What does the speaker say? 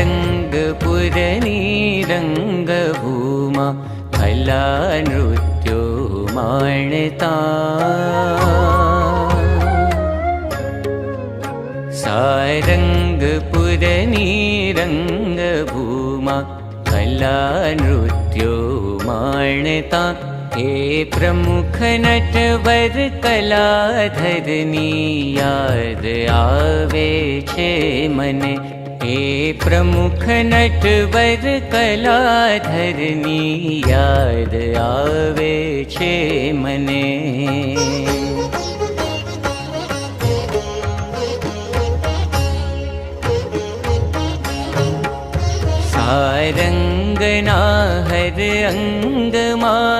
सारंगपुरनी रंगभूमा कला नृत्यो माणता सारंगपुरनी रंगभूमा कला नृत्यो माणता हे प्रमुख नटवर कलाधरनी याद आवे छे मने हे प्रमुख नटवर कलाधरनी याद आवे छे